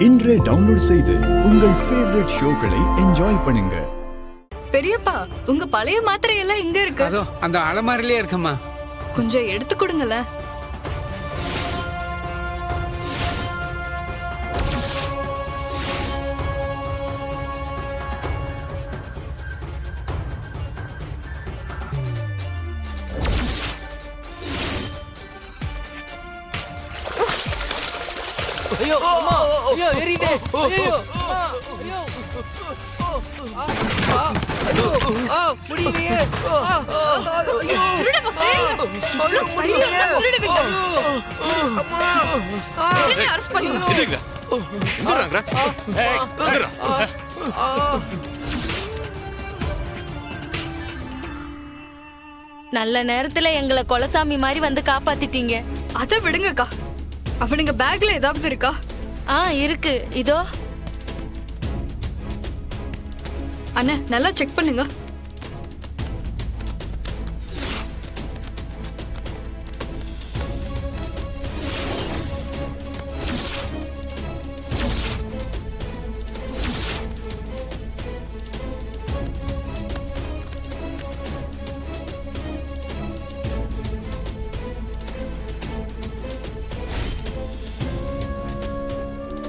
இன்றே டவுன்லோட் செய்து உங்கள் ஃபேவரட் ஷோக்களை என்ஜாய் பண்ணுங்க. பெரியப்பா, உங்க பழைய மாத்திரை எல்லாம் எங்க இருக்கு? அதோ அந்த அலமாரிலே இருக்குமா. கொஞ்சம் எடுத்து கொடுங்களேன். ஐயோ அம்மா, ஐயோ எரியுதே, ஐயோ ஐயோ முடியலையே, திருட பசங்க, முடியலையே, திருடுவீங்க. அம்மா என்ன அரெஸ்ட் பண்ணுங்க. எதுங்க எங்கறாங்கற? ஏய் எங்கறா? நல்ல நேரத்துல எங்களை கொலசாமி மாதிரி வந்து காப்பாத்திட்டீங்க. அத விடுங்கக்கா. அவனுங்க பேக்ல ஏதாவது இருக்கா? இருக்கு, இதோ. அண்ணா, நல்லா செக் பண்ணுங்க.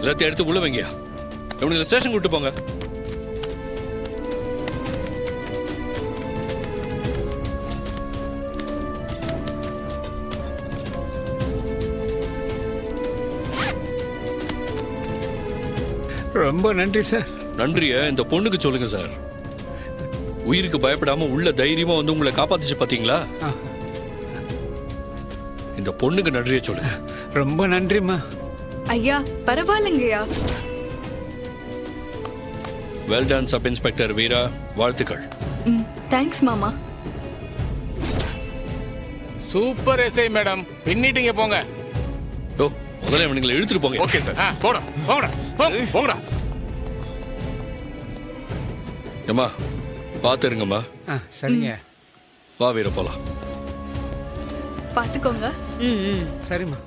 எல்லாத்தையும் எடுத்து உள்ள வைங்க. இவனுங்களை ஸ்டேஷன் கூட்டு போங்க. ரொம்ப நன்றி சார். நன்றிய இந்த பொண்ணுக்கு சொல்லுங்க சார். உயிருக்கு பயப்படாம உள்ள தைரியமா வந்து உங்களை காப்பாத்துச்சு பாத்தீங்களா? இந்த பொண்ணுக்கு நன்றிய சொல்லுங்க. ரொம்ப நன்றிம்மா. ஐயா, பரவாயில்லைங்கய்யா. வெல் டன் சப் இன்ஸ்பெக்டர் வீரா, வாழ்த்துக்கள். தேங்க்ஸ் மாமா. சூப்பர் எஸ்ஐ மேடம், பின்னிட்டீங்க போங்க. ஓ, முதல்ல இவனுங்களை இழுத்துட்டு போங்க. Okay sir. போடா போங்கடா போங்கடா. ஏம்மா பாத்துருங்கம்மா. சரிங்க. வா வீர போலாம். பாத்துக்கோங்க. ம் சரிம்மா.